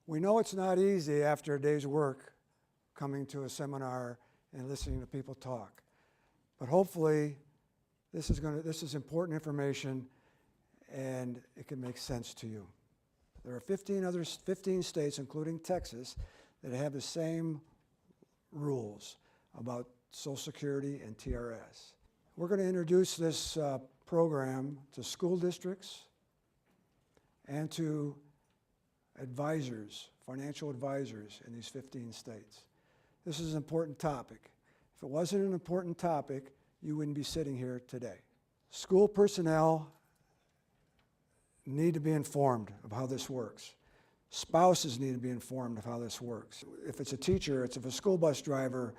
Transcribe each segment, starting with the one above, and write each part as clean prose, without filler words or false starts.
We know it's not easy after a day's work coming to a seminar and listening to people talk. But hopefully this is important information and it can make sense to you. There are 15 states, including Texas, that have the same rules about Social Security and TRS. We're going to introduce this program to school districts and to advisors, financial advisors in these 15 states. This is an important topic. If it wasn't an important topic, you wouldn't be sitting here today. School personnel need to be informed of how this works. Spouses need to be informed of how this works. If it's a teacher, if a school bus driver,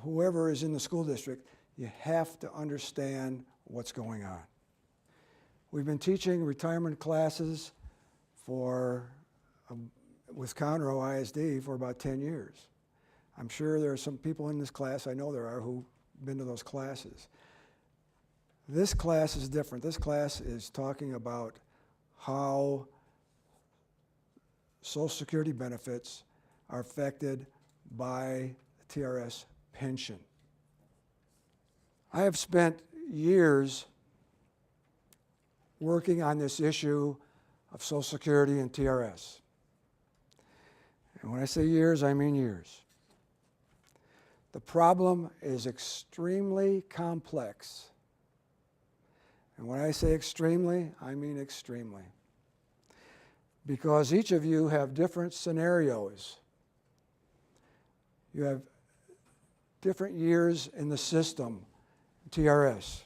whoever is in the school district, you have to understand what's going on. We've been teaching retirement classes with Conroe ISD for about 10 years. I'm sure there are some people in this class, I know there are, who've been to those classes. This class is different. This class is talking about how Social Security benefits are affected by the TRS pension. I have spent years working on this issue of Social Security and TRS. And when I say years, I mean years. The problem is extremely complex. And when I say extremely, I mean extremely. Because each of you have different scenarios. You have different years in the system, TRS.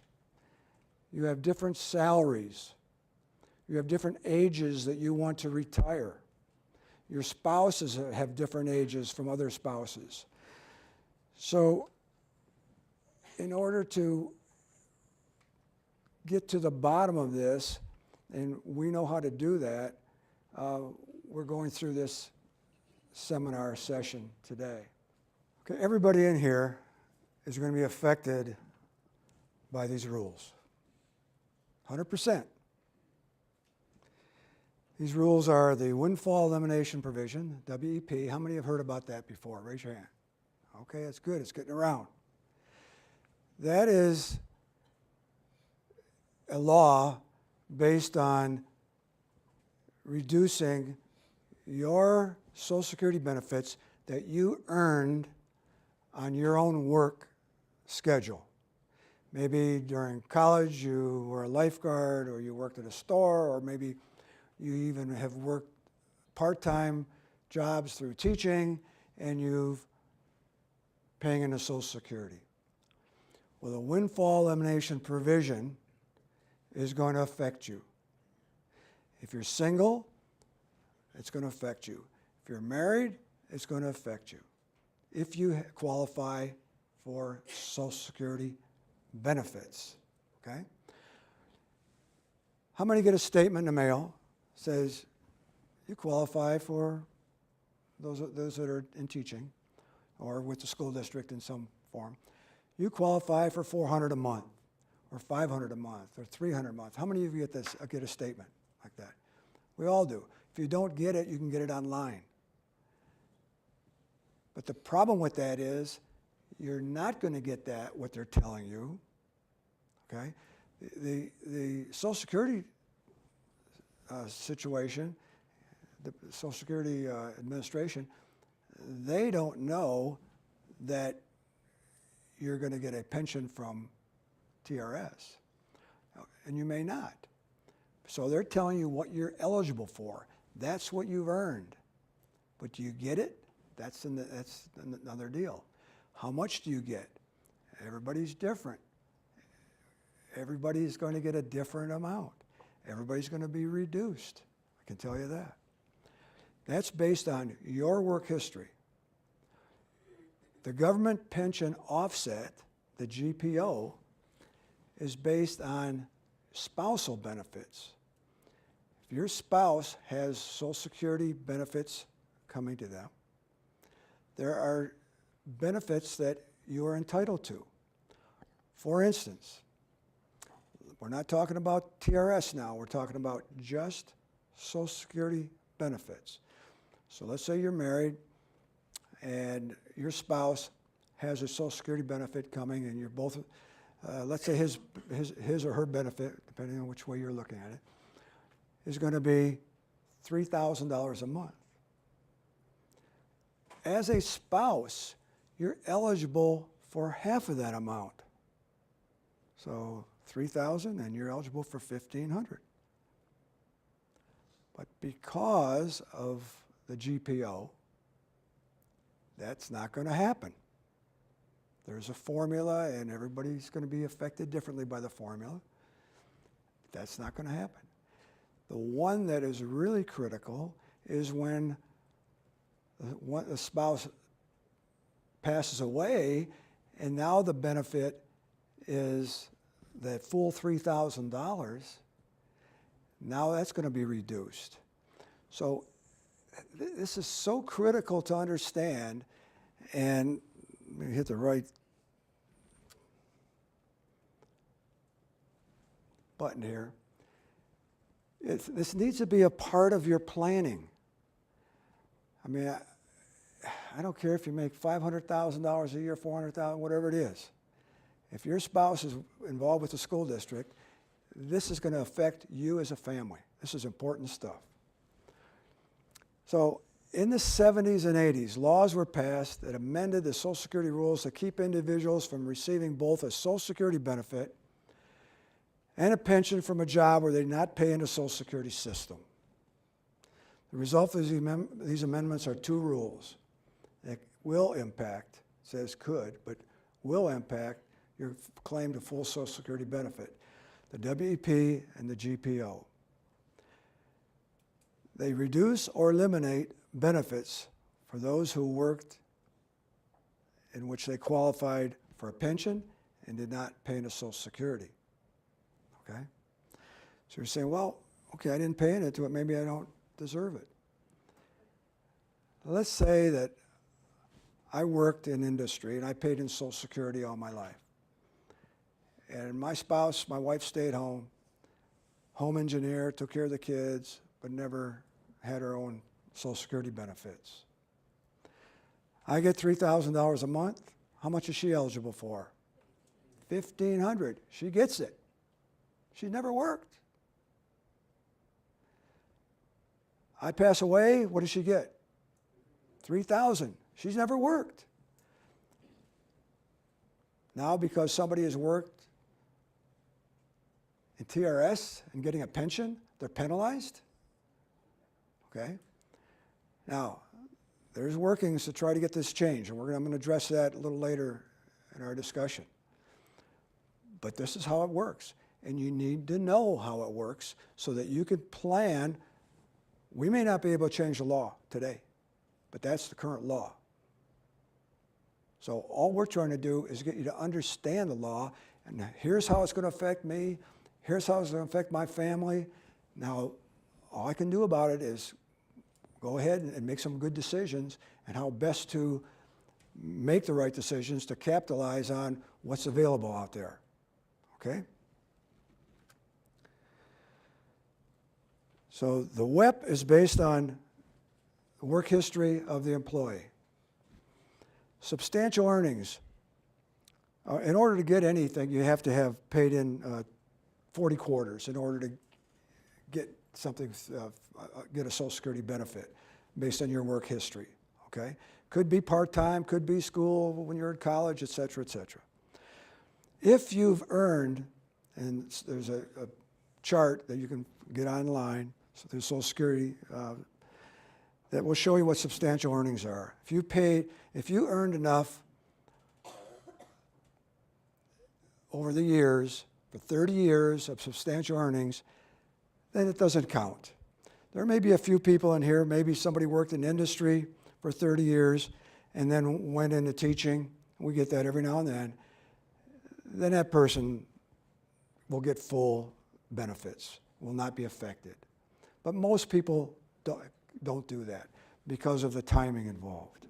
You have different salaries. You have different ages that you want to retire. Your spouses have different ages from other spouses. So in order to get to the bottom of this, and we know how to do that, we're going through this seminar session today. Okay, everybody in here is going to be affected by these rules. 100%. These rules are the windfall elimination provision, WEP. How many have heard about that before? Raise your hand. Okay, that's good. It's getting around. That is a law based on reducing your Social Security benefits that you earned on your own work schedule. Maybe during college you were a lifeguard, or you worked at a store, or maybe you even have worked part-time jobs through teaching and you've paying into Social Security. Well, the windfall elimination provision is going to affect you. If you're single, it's going to affect you. If you're married, it's going to affect you. If you qualify for Social Security benefits, okay? How many get a statement in the mail that says you qualify for those that are in teaching or with the school district in some form? You qualify for $400 a month, or $500 a month, or $300 a month. How many of you get a statement like that? We all do. If you don't get it, you can get it online. But the problem with that is you're not going to get that, what they're telling you, okay? The Social Security situation, the Social Security Administration, they don't know that you're going to get a pension from TRS, and you may not. So they're telling you what you're eligible for. That's what you've earned. But do you get it? That's another deal. How much do you get? Everybody's different. Everybody's going to get a different amount. Everybody's going to be reduced. I can tell you that. That's based on your work history. The government pension offset, the GPO, is based on spousal benefits. If your spouse has Social Security benefits coming to them, there are benefits that you are entitled to. For instance, we're not talking about TRS now, we're talking about just Social Security benefits. So let's say you're married and your spouse has a Social Security benefit coming, and you're both, let's say his or her benefit, depending on which way you're looking at it, is going to be $3,000 a month. As a spouse, you're eligible for half of that amount. So $3,000, and you're eligible for $1,500. But because of the GPO, that's not going to happen. There's a formula, and everybody's going to be affected differently by the formula. That's not going to happen. The one that is really critical is when the spouse passes away, and now the benefit is that full $3,000. Now that's going to be reduced. So this is so critical to understand, and let me hit the right button here. This needs to be a part of your planning. I mean, I don't care if you make $500,000 a year, $400,000, whatever it is. If your spouse is involved with the school district, this is going to affect you as a family. This is important stuff. So in the 70s and 80s, laws were passed that amended the Social Security rules to keep individuals from receiving both a Social Security benefit and a pension from a job where they did not pay into the Social Security system. The result of these amendments are two rules that will impact, it says could, but will impact your claim to full Social Security benefit, the WEP and the GPO. They reduce or eliminate benefits for those who worked in which they qualified for a pension and did not pay into Social Security. Okay? So you're saying, well, okay, I didn't pay into it, maybe I don't deserve it. Let's say that I worked in industry and I paid in Social Security all my life. And my spouse, my wife, stayed home, home engineer, took care of the kids, but never had her own Social Security benefits. I get $3,000 a month. How much is she eligible for? $1,500. She gets it. She never worked. I pass away, what does she get? $3,000. She's never worked. Now, because somebody has worked in TRS and getting a pension, they're penalized? Okay? Now, there's workings to try to get this changed, and I'm going to address that a little later in our discussion. But this is how it works, and you need to know how it works so that you can plan. We may not be able to change the law today, but that's the current law. So all we're trying to do is get you to understand the law, and here's how it's going to affect me, here's how it's going to affect my family. Now, all I can do about it is go ahead and make some good decisions and how best to make the right decisions to capitalize on what's available out there. Okay? So the WEP is based on the work history of the employee. Substantial earnings. In order to get anything, you have to have paid in 40 quarters in order to get something, get a Social Security benefit based on your work history. Okay? Could be part-time, could be school when you're in college, et cetera, et cetera. If you've earned, and there's a chart that you can get online, so there's Social Security that will show you what substantial earnings are. If you earned enough over the years, for 30 years of substantial earnings, then it doesn't count. There may be a few people in here, maybe somebody worked in industry for 30 years and then went into teaching. We get that every now and then. Then that person will get full benefits, will not be affected. But most people don't do that because of the timing involved.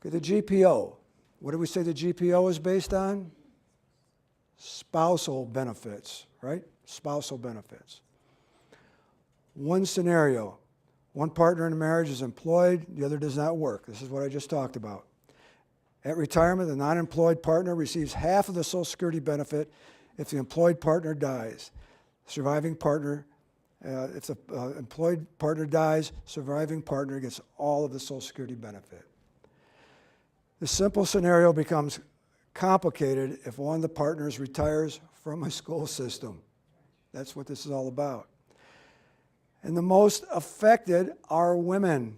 Okay, the GPO. What did we say the GPO is based on? Spousal benefits, right? spousal benefits. One scenario, one partner in a marriage is employed, the other does not work. This is what I just talked about. At retirement, the non-employed partner receives half of the Social Security benefit if the employed partner dies. Surviving partner, if the employed partner dies, surviving partner gets all of the Social Security benefit. The simple scenario becomes complicated if one of the partners retires from a school system. That's what this is all about. And the most affected are women.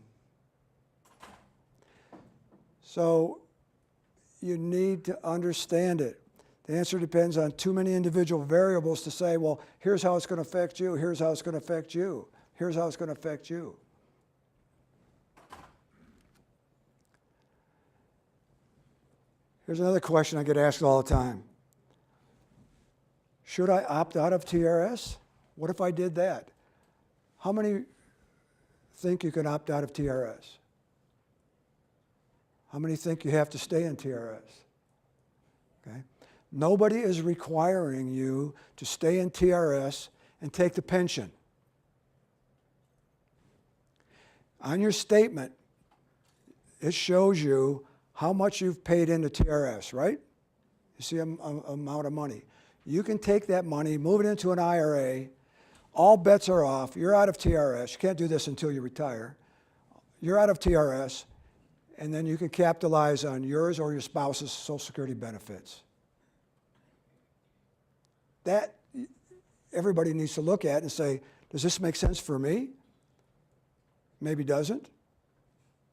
So you need to understand it. The answer depends on too many individual variables to say, well, here's how it's going to affect you, here's how it's going to affect you, here's how it's going to affect you. Here's another question I get asked all the time. Should I opt out of TRS? What if I did that? How many think you can opt out of TRS? How many think you have to stay in TRS? Okay. Nobody is requiring you to stay in TRS and take the pension. On your statement, it shows you how much you've paid into TRS, right? You see an amount of money. You can take that money, move it into an IRA. All bets are off. You're out of TRS. You can't do this until you retire. You're out of TRS, and then you can capitalize on yours or your spouse's Social Security benefits. That everybody needs to look at and say, does this make sense for me? Maybe doesn't,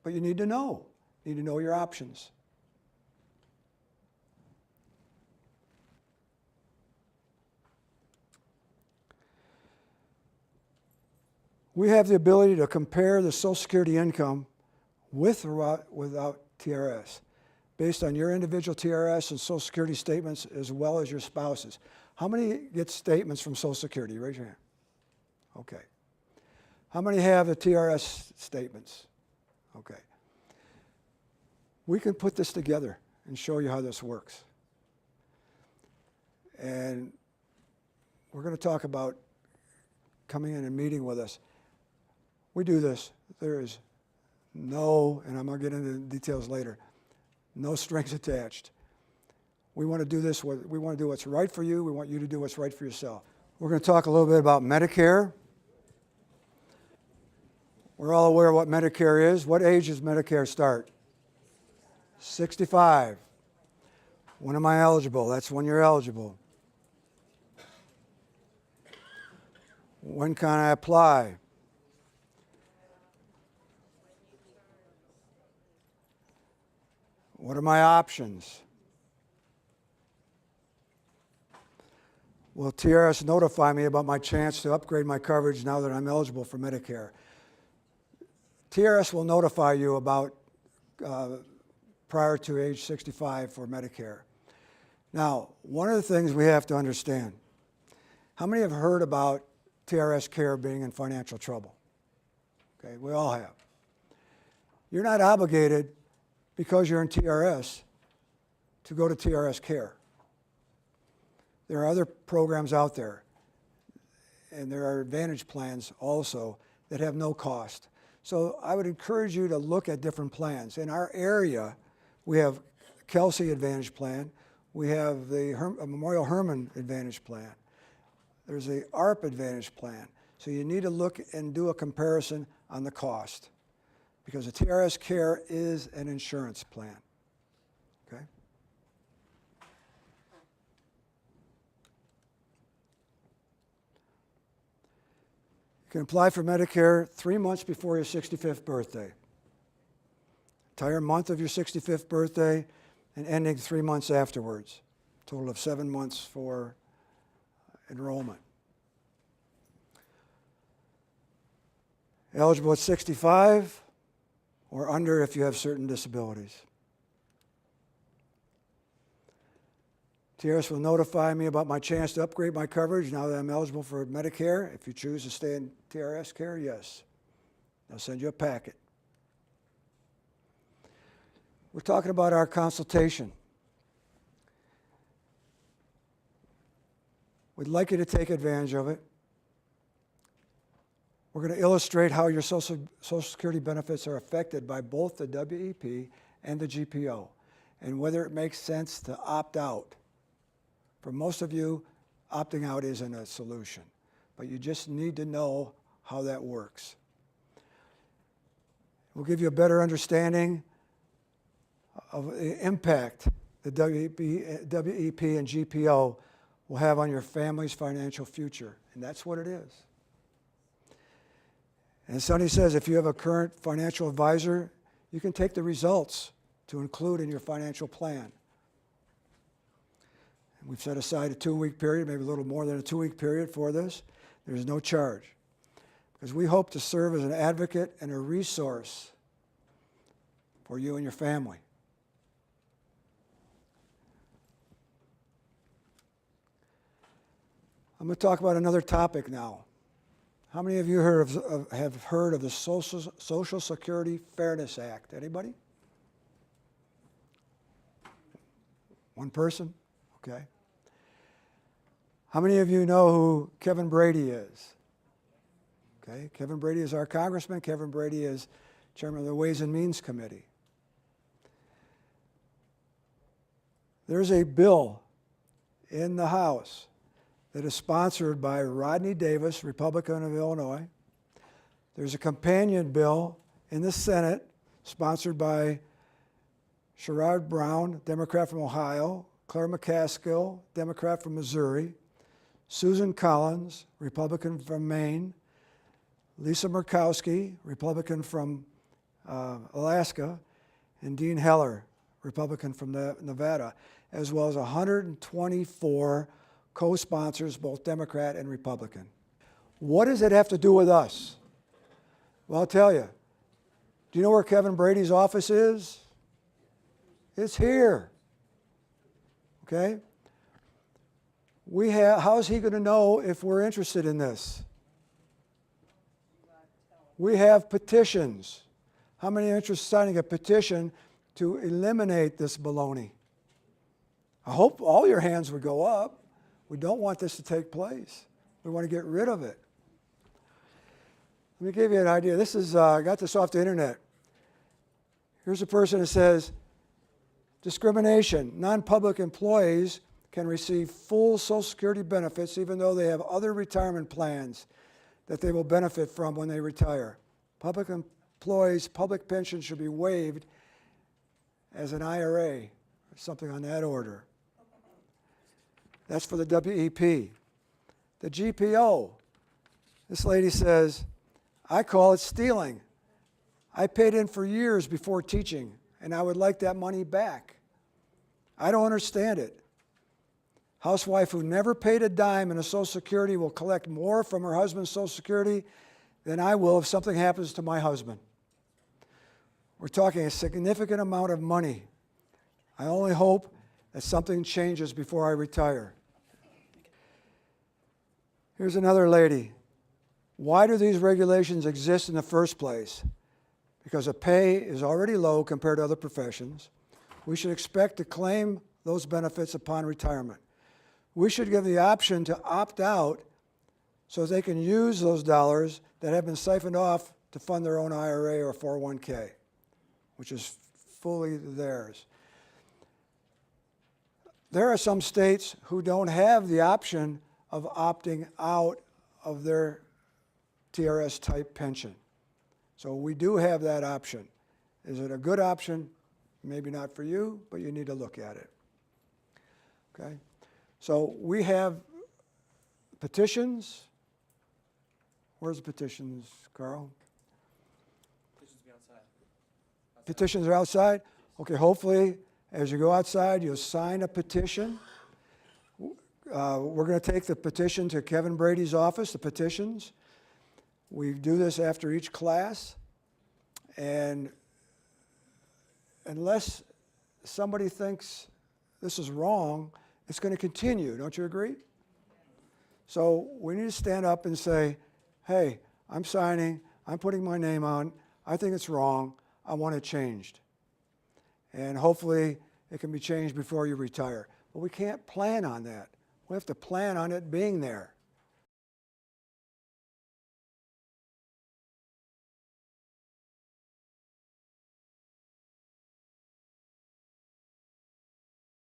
but you need to know. You need to know your options. We have the ability to compare the Social Security income with or without TRS, based on your individual TRS and Social Security statements as well as your spouse's. How many get statements from Social Security? Raise your hand. Okay. How many have the TRS statements? Okay. We can put this together and show you how this works. And we're going to talk about coming in and meeting with us. We do this. There is no, and I'm going to get into the details later, no strings attached. We want to do this. We want to do what's right for you. We want you to do what's right for yourself. We're going to talk a little bit about Medicare. We're all aware of what Medicare is. What age does Medicare start? 65. When am I eligible? That's when you're eligible. When can I apply? What are my options? Will TRS notify me about my chance to upgrade my coverage now that I'm eligible for Medicare? TRS will notify you about prior to age 65 for Medicare. Now, one of the things we have to understand, how many have heard about TRS Care being in financial trouble? Okay, we all have. You're not obligated because you're in TRS to go to TRS Care. There are other programs out there, and there are Advantage plans also that have no cost. So I would encourage you to look at different plans. In our area, we have Kelsey Advantage Plan. We have the Memorial Hermann Advantage Plan. There's the ARP Advantage Plan. So you need to look and do a comparison on the cost, because the TRS Care is an insurance plan. Okay? You can apply for Medicare 3 months before your 65th birthday. Entire month of your 65th birthday and ending 3 months afterwards. Total of 7 months for enrollment. Eligible at 65 or under if you have certain disabilities. TRS will notify me about my chance to upgrade my coverage now that I'm eligible for Medicare. If you choose to stay in TRS Care, yes. They'll send you a packet. We're talking about our consultation. We'd like you to take advantage of it. We're going to illustrate how your Social Security benefits are affected by both the WEP and the GPO, and whether it makes sense to opt out. For most of you, opting out isn't a solution, but you just need to know how that works. We'll give you a better understanding of the impact the WEP and GPO will have on your family's financial future, and that's what it is. And Sonny says if you have a current financial advisor, you can take the results to include in your financial plan. And we've set aside a 2-week period, maybe a little more than a 2-week period for this. There's no charge, because we hope to serve as an advocate and a resource for you and your family. I'm going to talk about another topic now. How many of you have heard of the Social Security Fairness Act? Anybody? One person? Okay. How many of you know who Kevin Brady is? Okay, Kevin Brady is our congressman. Kevin Brady is chairman of the Ways and Means Committee. There's a bill in the House that is sponsored by Rodney Davis, Republican of Illinois. There's a companion bill in the Senate sponsored by Sherrod Brown, Democrat from Ohio, Claire McCaskill, Democrat from Missouri, Susan Collins, Republican from Maine, Lisa Murkowski, Republican from Alaska, and Dean Heller, Republican from Nevada, as well as 124 co-sponsors, both Democrat and Republican. What does it have to do with us? Well, I'll tell you. Do you know where Kevin Brady's office is? It's here. Okay? How's he going to know if we're interested in this? We have petitions. How many are interested in signing a petition to eliminate this baloney? I hope all your hands would go up. We don't want this to take place. We want to get rid of it. Let me give you an idea. This is, I got this off the internet. Here's a person that says, discrimination. Non-public employees can receive full Social Security benefits even though they have other retirement plans that they will benefit from when they retire. Public employees' public pension should be waived as an IRA, or something on that order. That's for the WEP. The GPO, this lady says, I call it stealing. I paid in for years before teaching, and I would like that money back. I don't understand it. Housewife who never paid a dime in a Social Security will collect more from her husband's Social Security than I will if something happens to my husband. We're talking a significant amount of money. I only hope that something changes before I retire. Here's another lady. Why do these regulations exist in the first place? Because the pay is already low compared to other professions. We should expect to claim those benefits upon retirement. We should give the option to opt out so they can use those dollars that have been siphoned off to fund their own IRA or 401k, which is fully theirs. There are some states who don't have the option of opting out of their TRS-type pension. So we do have that option. Is it a good option? Maybe not for you, but you need to look at it. Okay? So we have petitions. Where's the petitions, Carl? Petitions be outside. Petitions are outside? Okay, hopefully as you go outside, you'll sign a petition. We're going to take the petition to Kevin Brady's office, the petitions. We do this after each class. And unless somebody thinks this is wrong, it's going to continue. Don't you agree? So we need to stand up and say, hey, I'm signing. I'm putting my name on. I think it's wrong. I want it changed. And hopefully it can be changed before you retire. But we can't plan on that. We have to plan on it being there.